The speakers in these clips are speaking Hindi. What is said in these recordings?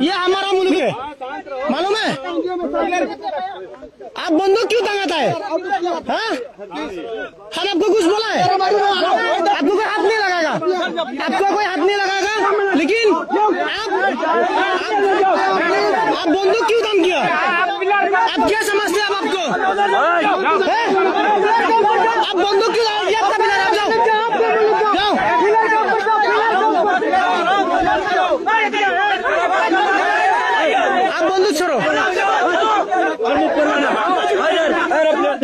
ये हमारा मुल्क है, मालूम है? आप बंदूक क्यों तंगाता है? हाँ, हम आपको कुछ बोला है? आपको कोई हाथ नहीं लगाएगा, आपको कोई हाथ नहीं लगाएगा, लेकिन आप बंदूक क्यों तंग किया? आप क्या समझते हैं? आप आपको आप बंदूक क्यों लगाएंगे? आपका बिलार आप जाओ जाओ। आप बंदूक छोड़ो,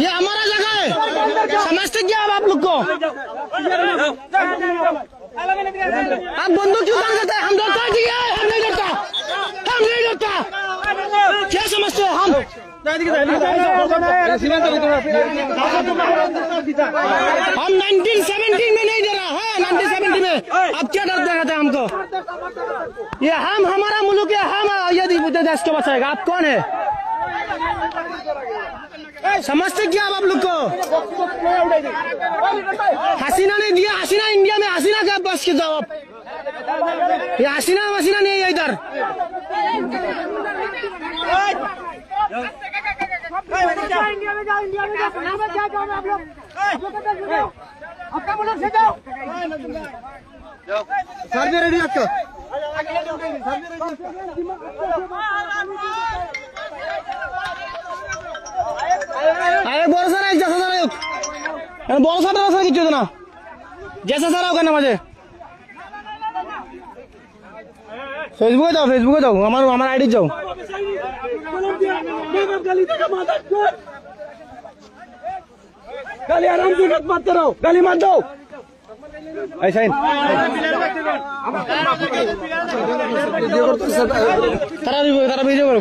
ये हमारा जगह है, समझते क्या आप लोग को? आप बंदूक क्यों बंद करते हैं? हम डरता है, ठीक है? हम नहीं डरता, हम नहीं डरता। क्या समझते हैं हम? हम 1970 में नहीं डरा है, 1970 में। अब क्या डर देते हैं हमको? ये हम हमारा मुल्क है, हम यदि देश को बचाएगा। आप कौन है? समझते क्या आप लोग को? हसीना ने दिया, हसीना इंडिया में, हसीना का बस के जवाब। ये हसीना वसीना नहीं है इधर। इंडिया में जाओ, इंडिया में जाओ, क्या जाओ आप लोग? आपका मुल्क से जाओ। सर भी रेडी आपका? अरे बोल सर एक जैसा सर बोल सर किती ना जैसा सर होगा ना माझे फेसबुक जाओ, फेसबुक जाओ, हमारा आईडी जाओ। गाली आराम से मत करो, गाली मत दो। ऐसा ही तारा वीडियो करो।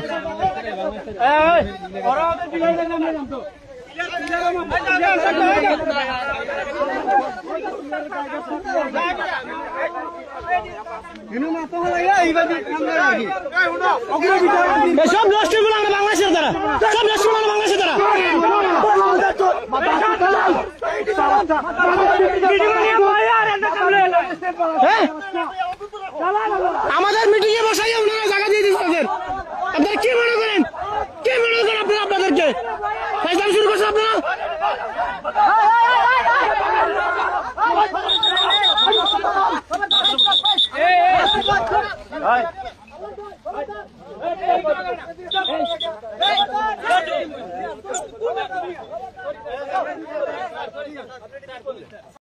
সব দশটি গুলো আমরা বাংলাদেশের দ্বারা, সব দশটি গুলো বাংলাদেশের দ্বারা। আমাদের মিটিং এ বসাই আপনারা জায়গা দিয়ে দিচ্ছেন। আপনারা কি মনে করেন? কি মনে করেন আপনারা আপনাদেরকে ফাইজলাম শুরু করছেন আপনারা?